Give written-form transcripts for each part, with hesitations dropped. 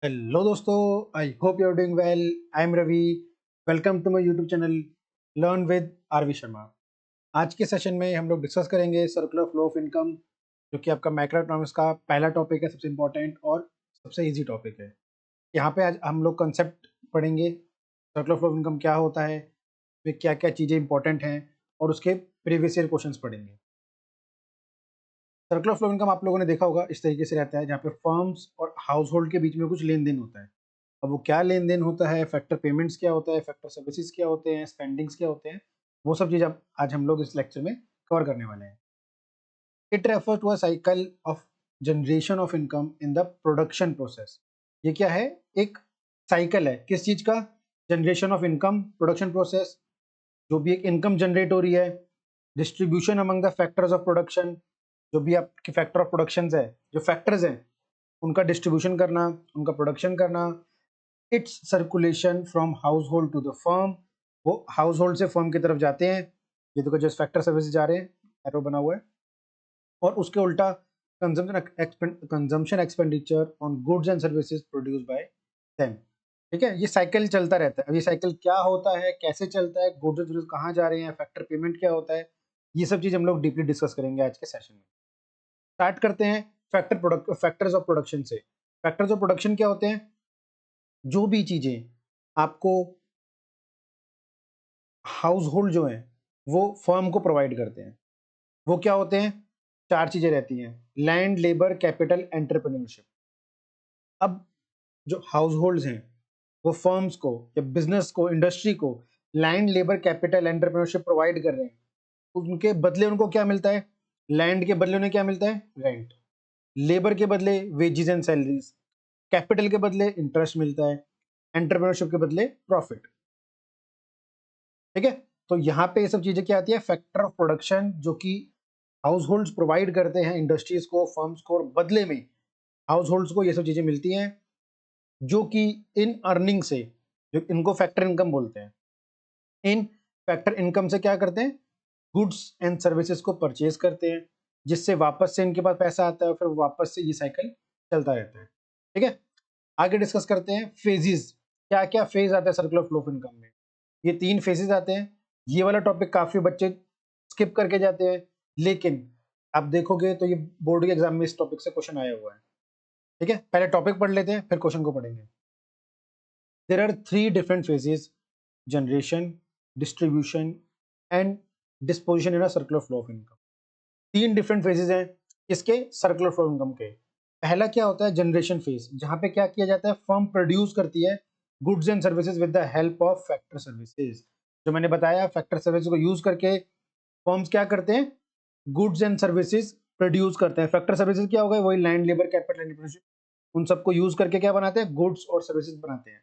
Hello दोस्तों, I hope you are doing well. I am Ravi. Welcome to my YouTube channel learn with RV Sharma. आज के session में हम लोग डिस्कस करेंगे सर्कुलर फ्लो ऑफ इनकम, जो कि आपका मैक्रो इकोनॉमिक्स का पहला टॉपिक है, सबसे इंपॉर्टेंट और सबसे इजी टॉपिक है। यहाँ पे आज हम लोग कंसेप्ट पढ़ेंगे, सर्कुलर फ्लो ऑफ इनकम क्या होता है, में क्या क्या चीज़ें इंपॉर्टेंट हैं, और उसके प्रीवियस ईयर क्वेश्चंस पढ़ेंगे। सर्कुलर फ्लो इनकम आप लोगों ने देखा होगा, इस तरीके से रहता है जहाँ पे फर्म्स और हाउस होल्ड के बीच में कुछ लेन देन होता है। अब वो क्या लेन देन होता है, फैक्टर पेमेंट्स क्या होता है, फैक्टर सर्विसेज क्या होते हैं, स्पेंडिंग्स क्या होते हैं, वो सब चीज़ अब आज हम लोग इस लेक्चर में कवर करने वाले हैं। It refer to a cycle of generation of income in the production process. ये क्या है? एक साइकिल है, किस चीज़ का? Generation of income, production process. जो भी एक इनकम जनरेट हो रही है, distribution among the factors of production, जो भी आपके फैक्टर ऑफ प्रोडक्शन है, जो फैक्टर्स हैं उनका डिस्ट्रीब्यूशन करना, उनका प्रोडक्शन करना। It's circulation from household to the firm, वो हाउस होल्ड से फर्म की तरफ जाते हैं। ये देखो, जो फैक्टर सर्विस जा रहे हैं, एरो बना हुआ है। और उसके उल्टा consumption expenditure on goods and services produce by them. ठीक है, ये साइकिल चलता रहता है। अब ये साइकिल क्या होता है, कैसे चलता है, गुड्स एंड सर्विस कहाँ जा रहे हैं, फैक्टर पेमेंट क्या होता है, ये सब चीज हम लोग डीपली डिस्कस करेंगे आज के सेशन में। स्टार्ट करते हैं फैक्टर्स ऑफ प्रोडक्शन से। फैक्टर्स ऑफ प्रोडक्शन क्या होते हैं? जो भी चीजें आपको हाउस होल्ड जो है वो फर्म को प्रोवाइड करते हैं, वो क्या होते हैं? चार चीजें रहती हैं: लैंड, लेबर, कैपिटल, एंटरप्रेन्योरशिप। अब जो हाउस होल्ड्स हैं वो फर्म्स को या बिजनेस को, इंडस्ट्री को land, labour, capital, entrepreneurship provide कर रहे हैं। उनके बदले उनको क्या मिलता है? लैंड के बदले उन्हें क्या मिलता है? रेंट। लेबर के बदले वेजेस एंड सैलरीज। कैपिटल के बदले इंटरेस्ट मिलता है। एंटरप्रेन्योरशिप के बदले प्रॉफिट। ठीक है, तो यहाँ पे ये सब चीजें क्या आती है? फैक्टर ऑफ प्रोडक्शन, जो कि हाउस होल्ड्स प्रोवाइड करते हैं इंडस्ट्रीज को, फर्म्स को, और बदले में हाउस होल्ड्स को ये सब चीजें मिलती हैं, जो कि इन अर्निंग से, जो इनको फैक्टर इनकम बोलते हैं, इन फैक्टर इनकम से क्या करते हैं? गुड्स एंड सर्विसेज को परचेज करते हैं, जिससे वापस से इनके पास पैसा आता है और फिर वापस से ये साइकिल चलता रहता है। ठीक है, आगे डिस्कस करते हैं फेजेस। क्या क्या फेज आता है सर्कुलर फ्लो ऑफ इनकम में? ये तीन फेजेस आते हैं। ये वाला टॉपिक काफी बच्चे स्किप करके जाते हैं, लेकिन आप देखोगे तो ये बोर्ड के एग्जाम में इस टॉपिक से क्वेश्चन आया हुआ है। ठीक है, पहले टॉपिक पढ़ लेते हैं, फिर क्वेश्चन को पढ़ेंगे। There are three different phases: generation, distribution and disposition in a circular flow of income. तीन डिफरेंट फेजेस हैं इसके, सर्कुलर फ्लो इनकम के। पहला क्या होता है? जनरेशन फेज, जहां पे क्या किया जाता है? फर्म प्रोड्यूस करती है goods and services with the help of factor services. जो मैंने बताया, फैक्टर सर्विसेज को यूज करके फर्म्स क्या करते हैं? गुड्स एंड सर्विसेज प्रोड्यूस करते हैं। फैक्टर सर्विसेज क्या होगा? वही लैंड, लेबर, कैपिटल, एंटरप्रेन्योरशिप, उन सबको यूज करके क्या बनाते हैं? गुड्स और सर्विसेज बनाते हैं।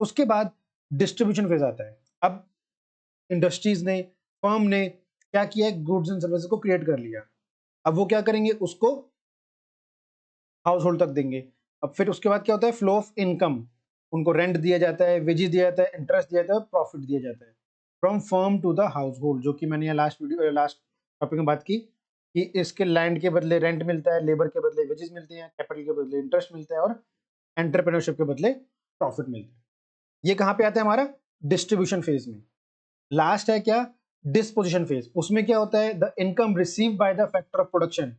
उसके बाद डिस्ट्रीब्यूशन फेज आता है। अब इंडस्ट्रीज ने, फर्म ने क्या किया है? गुड्स एंड सर्विसेज को क्रिएट कर लिया। अब वो क्या करेंगे? उसको हाउस होल्ड तक देंगे। अब फिर उसके बाद क्या होता है? Flow of income. उनको रेंट दिया जाता है, वेजेस दिया जाता है, इंटरेस्ट दिया जाता है, प्रॉफिट दिया जाता है from firm to the household. जो कि मैंने लास्ट टॉपिक में बात की कि इसके लैंड के बदले रेंट मिलता है, लेबर के बदले वेजेस मिलते हैं, कैपिटल के बदले इंटरेस्ट मिलता है, और एंटरप्रेन्योरशिप के बदले प्रॉफिट मिलता है। ये कहाँ पे आता है? हमारा डिस्ट्रीब्यूशन फेज में। लास्ट है क्या? Disposition phase. उसमें क्या होता है? The income receive by the factor of production.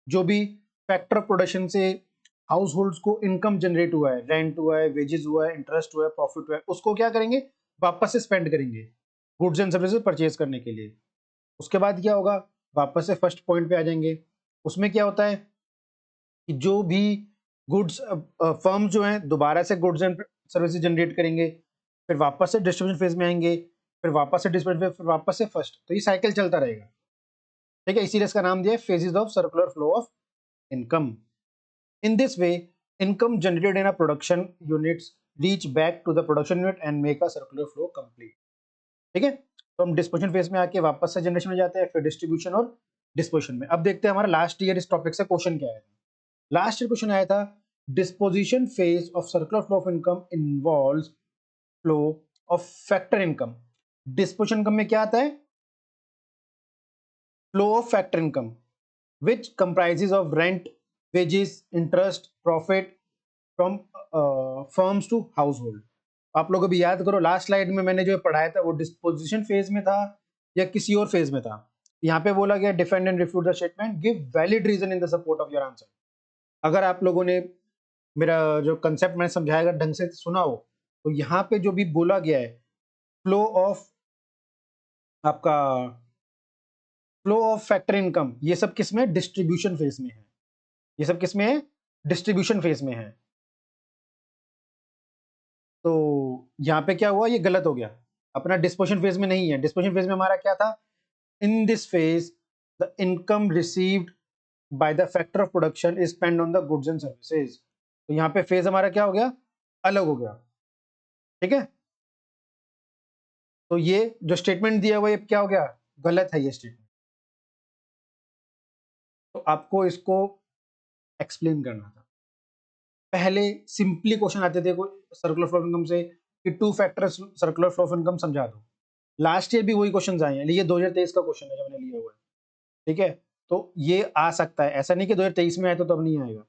जो भी फैक्टर ऑफ प्रोडक्शन से हाउस होल्ड्स को इनकम जनरेट हुआ है, रेंट हुआ है, वेजेस हुआ है, इंटरेस्ट हुआ है, प्रॉफिट हुआ है, उसको क्या करेंगे? वापस से स्पेंड करेंगे गुड्स एंड सर्विसेज परचेज करने के लिए। उसके बाद क्या होगा? वापस से फर्स्ट पॉइंट पे आ जाएंगे। उसमें क्या होता है कि जो भी गुड्स फर्म जो हैं दोबारा से गुड्स एंड सर्विसेज जनरेट करेंगे, फिर वापस से डिस्ट्रीब्यूशन फेज में आएंगे, फिर वापस से डिस्ट्रीब्यूशन फेज, फिर वापस से फर्स्ट। तो ये साइकिल चलता रहेगा। ठीक है, इसीलिए इसका नाम दिया है phases of circular flow of income. In this way, income generated in a production units reach back to the production unit and make a circular flow complete. ठीक है, तो हम डिस्पोजिशन फेज में आके वापस से जनरेशन में जाते हैं, फिर डिस्ट्रीब्यूशन और डिस्पोजिशन में। अब देखते हैं हमारा लास्ट ईयर इस टॉपिक से क्वेश्चन क्या आया था। लास्ट ईयर क्वेश्चन आया था, disposition phase of circular flow of income involves flow of factor income. Disposition income में क्या आता है? Flow of factor income which comprises of rent, wages, interest, profit from firms to household. आप लोग अभी याद करो, लास्ट स्लाइड में मैंने जो पढ़ाया था वो डिस्पोजिशन फेज में था या किसी और फेज में था। यहाँ पे बोला गया defend and refute the statement, give valid reason in the support of your answer. अगर आप लोगों ने मेरा जो कंसेप्ट मैंने समझाया अगर ढंग से सुना हो, तो यहाँ पे जो भी बोला गया है फ्लो ऑफ आपका फ्लो ऑफ फैक्टर इनकम, ये सब किस में, डिस्ट्रीब्यूशन फेज में है। ये सब किस में है, डिस्ट्रीब्यूशन फेज में है। तो यहाँ पे क्या हुआ, ये गलत हो गया, अपना डिस्पोजिशन फेज में नहीं है। डिस्पोजिशन फेज में हमारा क्या था, in this phase the income received by the factor of production is spend on the goods and services. तो यहाँ पे फेज हमारा क्या हो गया, अलग हो गया। ठीक है, तो ये जो स्टेटमेंट दिया हुआ ये क्या हो गया, गलत है ये स्टेटमेंट। तो आपको इसको एक्सप्लेन करना था। पहले सिंपली क्वेश्चन आते थे सर्कुलर फ्लो ऑफ इनकम से कि two factor circular flow of income समझा दो। लास्ट ईयर भी वही क्वेश्चन आए हैं, ये 2023 का क्वेश्चन है जो मैंने लिया हुआ है। ठीक है, तो ये आ सकता है, ऐसा नहीं कि 2023 में आए तो तब नहीं आएगा।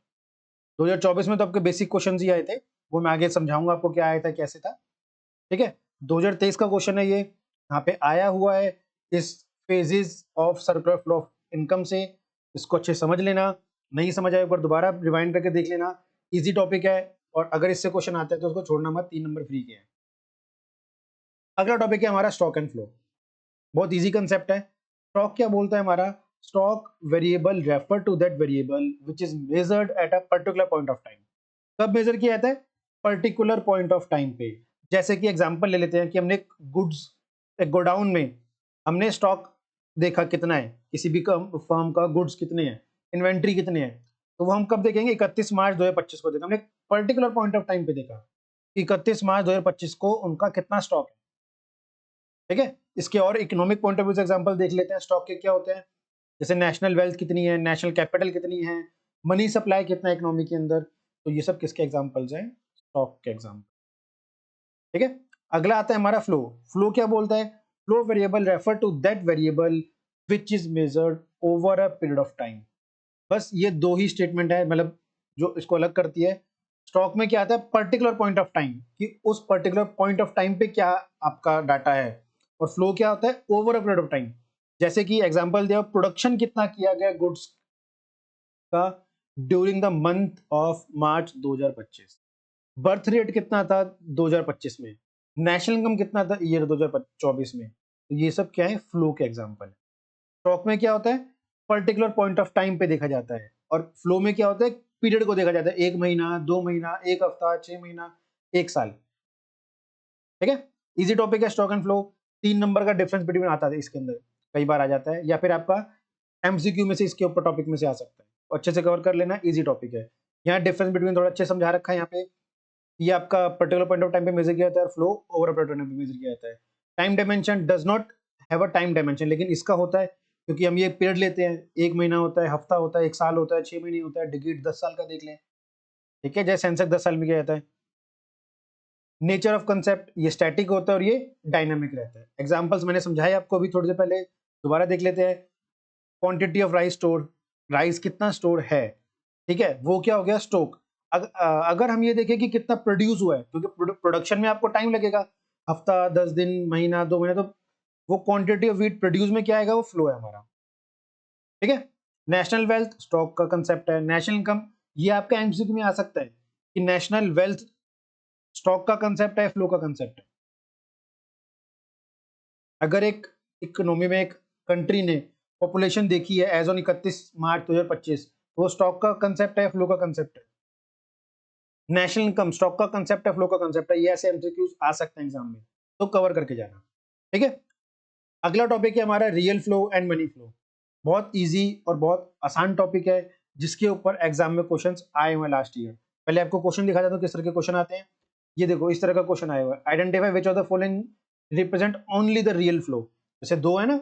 2024 में तो आपके बेसिक क्वेश्चन ही आए थे, वो मैं आगे समझाऊंगा आपको क्या आया था कैसे था। ठीक है, 2023 का क्वेश्चन है ये, यहाँ पे आया हुआ है इस phases of circular flow of income से। इसको अच्छे समझ लेना, नहीं समझ आए एक बार दोबारा रिवाइंड करके देख लेना, इजी टॉपिक है। और अगर इससे क्वेश्चन आता है तो उसको छोड़ना मत, 3 नंबर फ्री के हैं। अगला टॉपिक है हमारा स्टॉक एंड फ्लो। बहुत इजी कंसेप्ट है। स्टॉक क्या बोलता है हमारा, stock variable refer to that variable which is measured at a particular point of time. कब मेजर किया जाता है, पर्टिकुलर पॉइंट ऑफ टाइम पे। जैसे कि एग्जांपल ले लेते हैं कि हमने गुड्स, एक गोडाउन में हमने स्टॉक देखा कितना है, किसी भी फर्म का गुड्स कितने हैं, इन्वेंट्री कितने हैं, तो वो हम कब देखेंगे, 31 मार्च 2025 को देखा। हमने पर्टिकुलर पॉइंट ऑफ टाइम पे देखा, 31 मार्च 2025 को उनका कितना स्टॉक है। ठीक है, इसके और इकोनॉमिक पॉइंट ऑफ व्यू से एग्जांपल देख लेते हैं स्टॉक के क्या होते हैं। जैसे नेशनल वेल्थ कितनी है, नेशनल कैपिटल कितनी है, मनी सप्लाई कितना है इकोनॉमी के अंदर। तो ये सब किसके एग्जांपल्स हैं, स्टॉक के एग्जांपल। ठीक है, अगला आता है हमारा फ्लो। फ्लो क्या बोलता है, flow variable refer to that variable which is measured over a period of time. बस ये दो ही स्टेटमेंट है, मतलब जो इसको अलग करती है। स्टॉक में क्या आता है, पर्टिकुलर पॉइंट ऑफ टाइम, कि उस पर्टिकुलर पॉइंट ऑफ टाइम पे क्या आपका डाटा है। और फ्लो क्या होता है, over a period of time. जैसे कि एग्जांपल दिया, प्रोडक्शन कितना किया गया गुड्स का during the month of March 2025, birth rate कितना था 2025 में, नेशनल इनकम कितना था ईयर 2024 में। तो ये सब क्या है, फ्लो के एग्जांपल है। स्टॉक में क्या होता है, पर्टिकुलर पॉइंट ऑफ टाइम पे देखा जाता है, और फ्लो में क्या होता है, पीरियड को देखा जाता है, 1 महीना, 2 महीना, 1 हफ्ता, 6 महीना, 1 साल। ठीक है, इजी टॉपिक है स्टॉक एंड फ्लो। 3 नंबर का डिफरेंस बिटवीन आता है इसके अंदर, कई बार आ जाता है, या फिर आपका एमसीक्यू में से इसके ऊपर टॉपिक में से आ सकता है, तो अच्छे से कवर कर लेना, इजी टॉपिक है। यहाँ डिफरेंस बिटवीन थोड़ा अच्छे समझा रखा है यहाँ पे। ये आपका पर्टिकुलर पॉइंट ऑफ टाइम पे मेजर किया जाता है, और flow over a period of time पे मेजर किया जाता है। Time dimension does not have a time dimension, लेकिन इसका होता है, क्योंकि हम ये पीरियड लेते हैं, 1 महीना होता है, हफ्ता होता है, 1 साल होता है, 6 महीने होता है, डिकेड 10 साल का देख लें। ठीक है, जैसे सेंसेक्स 10 साल में किया जाता है। नेचर ऑफ कंसेप्ट, ये स्टैटिक होता है और ये डायनामिक रहता है। एग्जांपल्स मैंने समझाए आपको अभी थोड़ी देर पहले, दोबारा देख लेते हैं। Quantity of rice store, rice कितना स्टोर है। ठीक है, वो क्या हो गया, स्टॉक। अगर हम ये देखें कि कितना प्रोड्यूस हुआ है, क्योंकि प्रोडक्शन में आपको टाइम लगेगा, हफ्ता, 10 दिन, महीना, 2 महीने, तो वो क्वांटिटी ऑफ व्हीट प्रोड्यूस में क्या आएगा, वो फ्लो है हमारा। ठीक है, नेशनल वेल्थ स्टॉक का कंसेप्ट है। नेशनल इनकम, ये आपका एमसीक्यू में आ सकता है कि नेशनल वेल्थ स्टॉक का कंसेप्ट है, फ्लो का कंसेप्ट है। अगर एक इकोनॉमी में एक कंट्री ने पॉपुलेशन देखी है एज ऑन 31 मार्च 2025, तो वो स्टॉक का कंसेप्ट है, फ्लो का कंसेप्ट है। नेशनल इनकम स्टॉक का कंसेप्ट है, फ्लो का कंसेप्ट है। ये ऐसे एमसीक्यूज आ सकते हैं एग्जाम में, तो कवर करके जाना। ठीक है, अगला टॉपिक है हमारा real flow and money flow. बहुत इजी और बहुत आसान टॉपिक है, जिसके ऊपर एग्जाम में क्वेश्चंस आए हुए लास्ट ईयर। पहले आपको क्वेश्चन दिखा देता हूं किस तरह के क्वेश्चन आते हैं। ये देखो, इस तरह का क्वेश्चन आया हुआ है, identify which of the following represent only the real flow. जैसे दो है ना,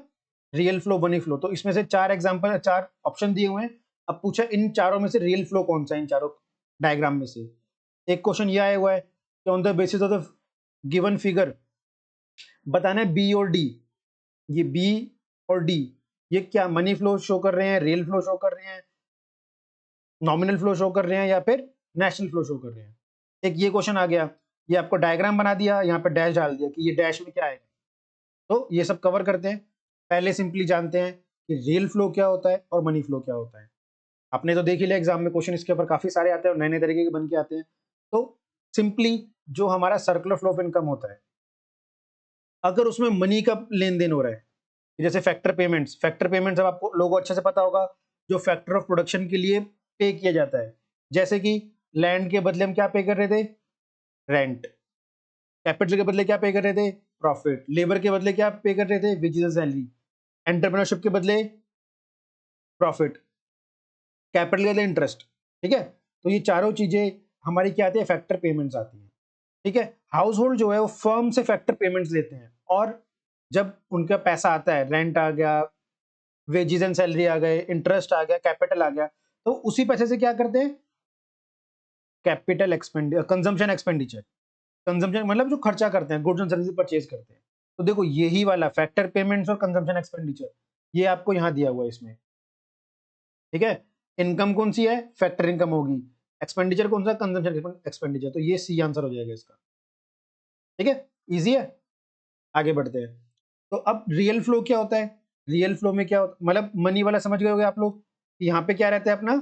रियल फ्लो, मनी फ्लो, तो इसमें से 4 एग्जांपल, 4 ऑप्शन दिए हुए हैं। अब पूछा इन चारों में से रियल फ्लो कौन सा है, इन चारों डायग्राम में से। एक क्वेश्चन ये आया हुआ है कि on the basis of the given figure बताना है बी और डी। ये बी और डी, ये क्या मनी फ्लो शो कर रहे हैं, रियल फ्लो शो कर रहे हैं, नॉमिनल फ्लो शो कर रहे हैं, या फिर नेशनल फ्लो शो कर रहे हैं। एक ये क्वेश्चन आ गया, ये आपको डायग्राम बना दिया, यहाँ पे डैश डाल दिया कि ये डैश में क्या आएगा। तो ये सब कवर करते हैं। पहले सिंपली जानते हैं कि रियल फ्लो क्या होता है और मनी फ्लो क्या होता है। आपने तो देख ही लिया एग्जाम में, क्वेश्चन इसके ऊपर काफी सारे आते हैं और नए नए तरीके के बन के आते हैं। तो सिंपली जो हमारा सर्कुलर फ्लो ऑफ इनकम होता है, अगर उसमें मनी का लेन देन हो रहा है, जैसे फैक्टर पेमेंट्स अब आपको लोगों को अच्छे से पता होगा, जो फैक्टर ऑफ प्रोडक्शन के लिए पे किया जाता है। जैसे कि लैंड के बदले हम क्या पे कर रहे थे, रेंट। कैपिटल के बदले क्या पे कर रहे थे, प्रॉफिट। लेबर के बदले क्या पे कर रहे थे, वेजेस एंड सैलरी। एंटरप्रेन्योरशिप के बदले प्रॉफिट, कैपिटल के बदले इंटरेस्ट। ठीक है, तो ये चारों चीजें हमारी क्या आती है, फैक्टर पेमेंट्स आती है। ठीक है, हाउस होल्ड जो है वो फर्म से फैक्टर पेमेंट्स लेते हैं, और जब उनका पैसा आता है, रेंट आ गया, वेजेस एंड सैलरी आ गए, इंटरेस्ट आ गया, कैपिटल आ गया, तो उसी पैसे से क्या करते हैं, capital expenditure, consumption expenditure. Consumption मतलब जो खर्चा करते हैं, गुड्स एंड सर्विसेज परचेज करते हैं। तो देखो यही वाला फैक्टर पेमेंट्स और कंजम्पशन एक्सपेंडिचर, ये आपको यहाँ दिया हुआ है इसमें। ठीक है, इनकम कौन सी है, फैक्टर इनकम होगी। एक्सपेंडिचर कौन सा, कंजम्पशन एक्सपेंडिचर। तो ये सी आंसर हो जाएगा इसका। ठीक है, इजी है। आगे बढ़ते हैं। तो अब रियल फ्लो क्या होता है, रियल फ्लो में क्या होता है, मतलब मनी वाला समझ गए होगे आप लोग। यहाँ पे क्या रहता है, अपना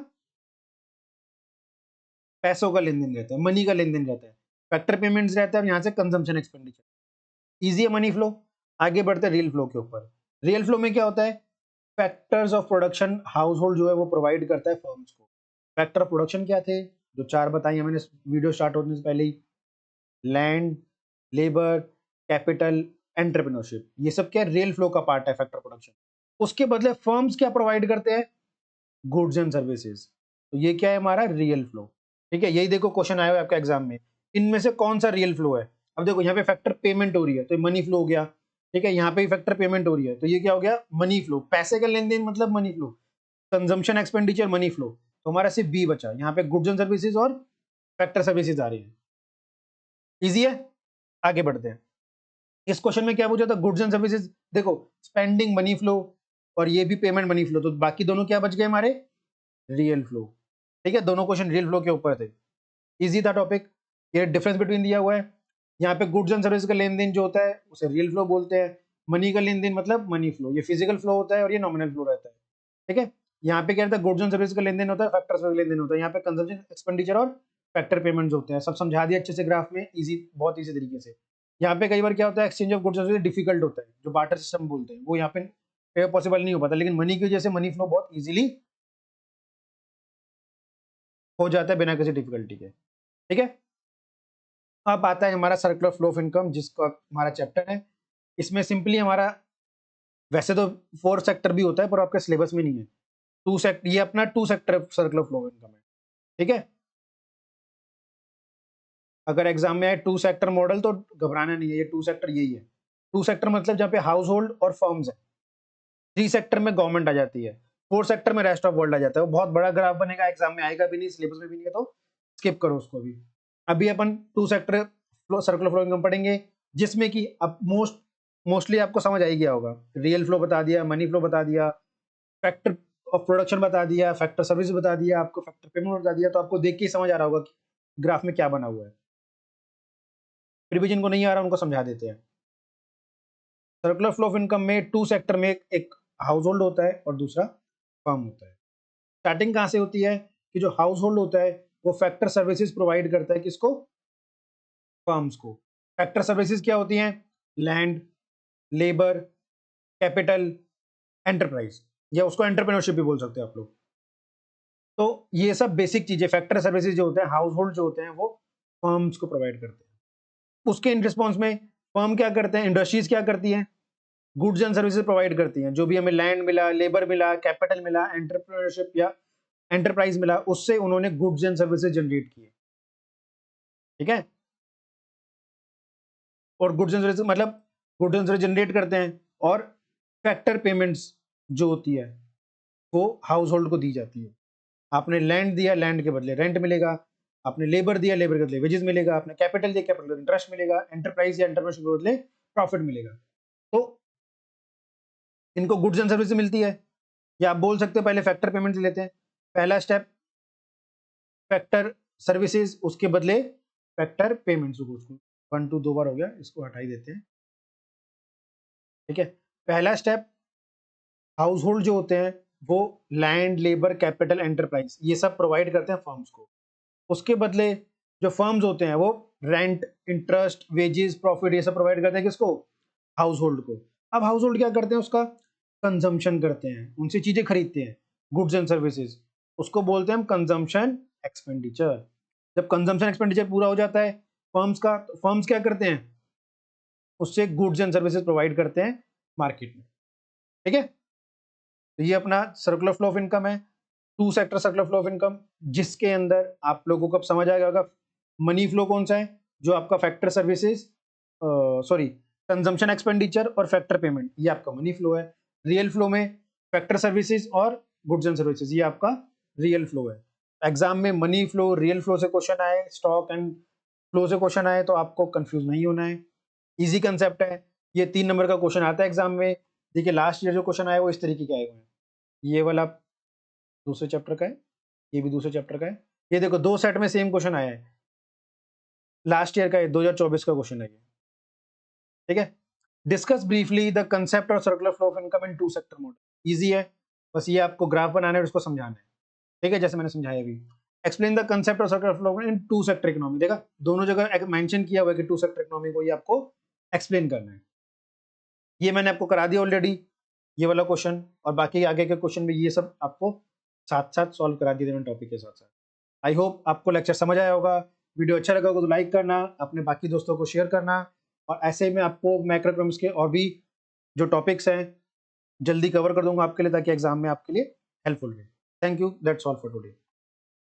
पैसों का लेन देन रहता है, मनी का लेन देन रहता है। फैक्टर पेमेंट्स रहता है, यहाँ से कंजम्पशन एक्सपेंडिचर। इजी है मनी फ्लो। आगे बढ़ते हैं रियल फ्लो के ऊपर। रियल फ्लो में क्या होता है, factors of production house hold जो है वो प्रोवाइड करता है फर्म्स को। फैक्टर ऑफ प्रोडक्शन क्या थे, जो चार बताई मैंने वीडियो स्टार्ट होने से पहले ही, लैंड, लेबर, कैपिटल, एंटरप्रेन्योरशिप। ये सब क्या रियल फ्लो का पार्ट है, फैक्टर प्रोडक्शन। उसके बदले फर्म्स क्या प्रोवाइड करते हैं, गुड्स एंड सर्विसेज। तो ये क्या है, हमारा रियल फ्लो। ठीक है, यही देखो क्वेश्चन आया हुआ है आपका एग्जाम में, इनमें से कौन सा रियल फ्लो है। अब देखो यहाँ पे फैक्टर पेमेंट हो रही है तो मनी फ्लो हो गया। ठीक है, यहाँ पे फैक्टर पेमेंट हो रही है तो ये क्या हो गया, मनी फ्लो। पैसे का लेन देन मतलब money flow. Consumption expenditure money flow. तो हमारा सिर्फ बी बचा, यहाँ पे गुड्स एंड सर्विसेज और फैक्टर सर्विसेज आ रही है। इजी है। आगे बढ़ते हैं। इस क्वेश्चन में क्या पूछा था, गुड्स एंड सर्विसेज। देखो स्पेंडिंग मनी फ्लो और ये भी पेमेंट मनी फ्लो, तो बाकी दोनों क्या बच गए हमारे, रियल फ्लो। ठीक है, दोनों क्वेश्चन रियल फ्लो के ऊपर थे। इजी था टॉपिक। ये डिफरेंस बिटवीन दिया हुआ है, यहाँ पे गुड्स एंड सर्विस का लेन देन जो होता है उसे रियल फ्लो बोलते हैं। मनी का लेन देन मतलब मनी फ्लो, ये फिजिकल फ्लो होता है और ये नॉमिनल फ्लो रहता है। ठीक है, यहाँ पे क्या रहता है, गुड्स एंड सर्विस का लेन देन होता है, फैक्टर्स का लेन देन होता है। यहाँ पे कंजम्पशन एक्सपेंडिचर और फैक्टर पेमेंट्स होते हैं। सब समझा दिया अच्छे से ग्राफ में, इजी, बहुत इजी तरीके से। यहाँ पे कई बार क्या होता है, एक्सचेंज ऑफ गुड्स डिफिकल्ट होता है, जो बार्टर सिस्टम बोलते हैं, वो यहाँ पे पॉसिबल नहीं हो पाता, लेकिन मनी की वजह से मनी फ्लो बहुत इजीली हो जाता है बिना किसी डिफिकल्टी के। ठीक है, अब आता है हमारा सर्कुलर फ्लो ऑफ इनकम, जिसका हमारा चैप्टर है। इसमें सिंपली हमारा, वैसे तो 4 सेक्टर भी होता है पर आपके सिलेबस में नहीं है। 2 सेक्टर, ये अपना 2 sector circular flow of income है। ठीक है, अगर एग्जाम में है 2 सेक्टर मॉडल तो घबराना नहीं है, ये 2 सेक्टर यही है। 2 सेक्टर मतलब जहाँ पे हाउस होल्ड और फर्म्स है। 3 सेक्टर में गवर्नमेंट आ जाती है। 4 सेक्टर में रेस्ट ऑफ वर्ल्ड आ जाता है। वो बहुत बड़ा ग्राफ बनेगा, एग्जाम में आएगा भी नहीं, सिलेबस में भी नहीं है, तो स्किप करो उसको भी। अभी अपन 2 सेक्टर सर्कुलर फ्लो इनकम पढ़ेंगे, जिसमें कि अब मोस्टली आपको समझ आ ही गया होगा। रियल फ्लो बता दिया, मनी फ्लो बता दिया, फैक्टर ऑफ प्रोडक्शन बता दिया, फैक्टर सर्विस बता दिया, आपको फैक्टर पेमेंट बता दिया। तो आपको देख के ही समझ आ रहा होगा कि ग्राफ में क्या बना हुआ है। फिर भी जिनको नहीं आ रहा उनको समझा देते हैं। सर्कुलर फ्लो ऑफ इनकम में 2 सेक्टर में एक हाउस होल्ड होता है और दूसरा फर्म होता है। स्टार्टिंग कहाँ से होती है, कि जो हाउस होल्ड होता है वो फैक्टर सर्विसेज प्रोवाइड करता है, किसको, फर्म्स को। फैक्टर सर्विसेज क्या होती हैं, लैंड, लेबर, कैपिटल, एंटरप्राइज, या उसको एंटरप्रेन्योरशिप भी बोल सकते हैं आप लोग। तो ये सब बेसिक चीजें, फैक्टर सर्विसेज जो होते हैं, हाउस होल्ड जो होते हैं, वो फर्म्स को प्रोवाइड करते हैं। उसके इन रिस्पॉन्स में फर्म क्या करते हैं, इंडस्ट्रीज क्या करती हैं, गुड्स एंड सर्विसेज प्रोवाइड करती हैं। जो भी हमें लैंड मिला, लेबर मिला, कैपिटल मिला, एंटरप्रेन्योरशिप या एंटरप्राइज मिला, उससे उन्होंने गुड्स एंड सर्विसेज जनरेट किए। ठीक है, और गुड्स एंड सर्विसेज मतलब गुड्स एंड सर्विस जनरेट करते हैं, और फैक्टर पेमेंट्स जो होती है वो हाउस होल्ड को दी जाती है। आपने लैंड दिया, लैंड के बदले रेंट मिलेगा। आपने लेबर दिया, लेबर के बदले वेजेस मिलेगा। आपने कैपिटल दिया, कैपिटल इंटरेस्ट मिलेगा। एंटरप्राइज या एंटरप्रेन्योरशिप के बदले प्रॉफिट मिलेगा। तो इनको गुड्स एंड सर्विस मिलती है, या आप बोल सकते हो पहले फैक्टर पेमेंट लेते हैं। पहला स्टेप, फैक्टर सर्विसेज, उसके बदले फैक्टर पेमेंट्स को। 1 2 2 बार हो गया, इसको हटा ही देते हैं। ठीक है, पहला स्टेप, हाउस होल्ड जो होते हैं वो लैंड, लेबर, कैपिटल, एंटरप्राइज ये सब प्रोवाइड करते हैं फर्म्स को। उसके बदले जो फर्म्स होते हैं वो रेंट, इंटरेस्ट, वेजेस, प्रॉफिट ये सब प्रोवाइड करते हैं किसको? हाउस होल्ड को। अब हाउस होल्ड क्या करते हैं? उसका कंजम्पशन करते हैं, उनसे चीजें खरीदते हैं, गुड्स एंड सर्विसेज, उसको बोलते हैं हम कंजम्पशन एक्सपेंडिचर। जब कंजम्पशन एक्सपेंडिचर पूरा हो जाता है फर्म्स का, तो फर्म्स क्या करते हैं? उससे गुड्स एंड सर्विसेज प्रोवाइड करते हैं मार्केट में। ठीक है, तो ये अपना सर्कुलर फ्लो ऑफ इनकम है, two sector circular flow of income, जिसके अंदर आप लोगों को अब समझ आएगा मनी फ्लो कौन सा है, जो आपका factor services, sorry consumption expenditure और फैक्टर पेमेंट, ये आपका मनी फ्लो है। रियल फ्लो में फैक्टर सर्विसेज और गुड्स एंड सर्विसेज, ये आपका रियल फ्लो है। एग्जाम में मनी फ्लो, रियल फ्लो से क्वेश्चन आए, स्टॉक एंड फ्लो से क्वेश्चन आए तो आपको कंफ्यूज नहीं होना है, इजी कंसेप्ट है। ये 3 नंबर का क्वेश्चन आता है एग्जाम में। देखिए लास्ट ईयर जो क्वेश्चन आए वो इस तरीके के आए हुए हैं। ये वाला दूसरे चैप्टर का है, ये भी दूसरे चैप्टर का है। ये देखो 2 सेट में सेम क्वेश्चन आया है, लास्ट ईयर का है, 2024 का क्वेश्चन है ये। ठीक है, डिस्कस ब्रीफली द कंसेप्ट और circular flow of income in two sector model. Easy है, बस ये आपको ग्राफ बनाना है और उसको समझाना है। ठीक है, जैसे मैंने समझाया अभी। एक्सप्लेन द कंसेप्ट और circular flow in two sector economy, देखा दोनों जगह मेंशन किया हुआ है कि टू सेक्टर इकोनॉमी को ये आपको एक्सप्लेन करना है। ये मैंने आपको करा दिया ऑलरेडी, ये वाला क्वेश्चन, और बाकी आगे के क्वेश्चन भी ये सब आपको साथ साथ सॉल्व करा दिए मैंने टॉपिक के साथ साथ। आई होप आपको लेक्चर समझ आया होगा। वीडियो अच्छा लगा होगा तो लाइक करना, अपने बाकी दोस्तों को शेयर करना, और ऐसे ही मैं आपको मैक्रोइकोनॉमिक्स के और भी जो टॉपिक्स हैं जल्दी कवर कर दूंगा आपके लिए, ताकि एग्जाम में आपके लिए हेल्पफुल रहे। Thank you, that's all for today.